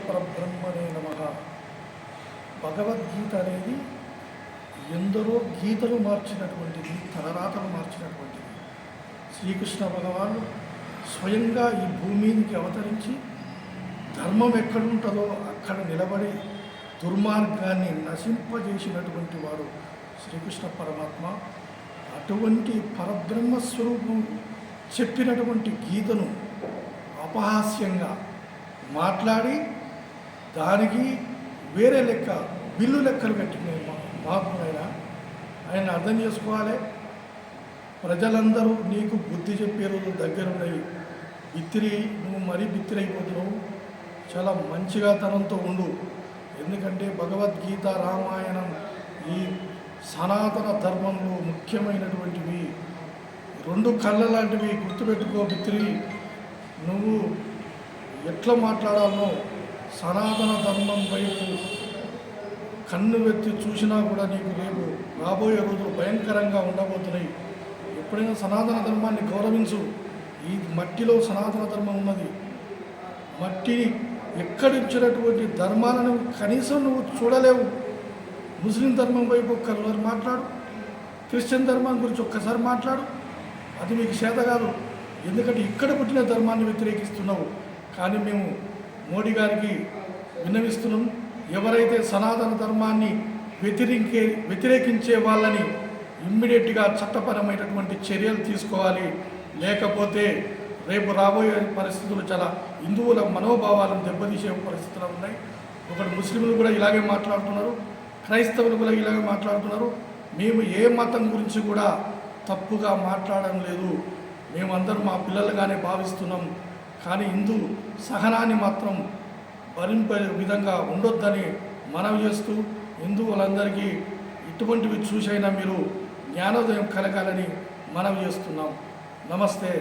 పరబ్రహ్మణే నమః. భగవద్గీత అనేది ఎందరో గీతలు మార్చినటువంటిది, తలరాతలు మార్చినటువంటిది. శ్రీకృష్ణ భగవాను స్వయంగా ఈ భూమికి అవతరించి ధర్మం ఎక్కడుంటుందో అక్కడ నిలబడి దుర్మార్గాన్ని నశింపజేసినటువంటి వాడు శ్రీకృష్ణ పరమాత్మ. అటువంటి పరబ్రహ్మ స్వరూపం చెప్పినటువంటి గీతను అపహాస్యంగా మాట్లాడి దానికి వేరే లెక్క బిల్లు లెక్కలు కట్టిన మహాత్ముడైన ఆయన అర్థం చేసుకోవాలి. ప్రజలందరూ నీకు బుద్ధి చెప్పే రోజు దగ్గరున్నాయి. నువ్వు మరీ బిత్తిరైపోతున్నావు. చాలా మంచిగా తనంతో ఉండు. ఎందుకంటే భగవద్గీత, రామాయణం ఈ సనాతన ధర్మంలో ముఖ్యమైనటువంటివి. రెండు కళ్ళ లాంటివి. గుర్తుపెట్టుకో బిత్తిరి, నువ్వు ఎట్లా మాట్లాడాలో సనాతన ధర్మం వైపు కన్ను వెత్తి చూసినా కూడా నీకు రేపు రాబోయే రోజులు భయంకరంగా ఉండబోతున్నాయి. ఎప్పుడైనా సనాతన ధర్మాన్ని గౌరవించు. ఈ మట్టిలో సనాతన ధర్మం ఉన్నది. మట్టిని ఎక్కడిచ్చినటువంటి ధర్మాలను కనీసం నువ్వు చూడలేవు. ముస్లిం ధర్మం వైపు ఒక్కసారి మాట్లాడు, క్రిస్టియన్ ధర్మం గురించి ఒక్కసారి మాట్లాడు. అది మీకు చేత కాదు. ఎందుకంటే ఇక్కడ పుట్టిన ధర్మాన్ని వ్యతిరేకిస్తున్నావు. కానీ మేము మోడీ గారికి విన్నవిస్తున్నాం, ఎవరైతే సనాతన ధర్మాన్ని వ్యతిరేకించే వాళ్ళని ఇమ్మీడియట్గా చట్టపరమైనటువంటి చర్యలు తీసుకోవాలి. లేకపోతే రేపు రాబోయే పరిస్థితులు చాలా హిందువుల మనోభావాలను దెబ్బతీసే పరిస్థితులు ఉన్నాయి. ఒకటి ముస్లింలు కూడా ఇలాగే మాట్లాడుతున్నారు, క్రైస్తవులు కూడా ఇలాగే మాట్లాడుతున్నారు. మేము ఏ మతం గురించి కూడా తప్పుగా మాట్లాడడం లేదు. మేమందరం మా పిల్లలుగానే భావిస్తున్నాం. కానీ హిందూ సహనాన్ని మాత్రం భరింపే విధంగా ఉండొద్దని మనవి చేస్తూ హిందువులందరికీ ఇటువంటివి చూసైనా మీరు జ్ఞానోదయం కలగాలని మనవి చేస్తున్నాం. నమస్తే.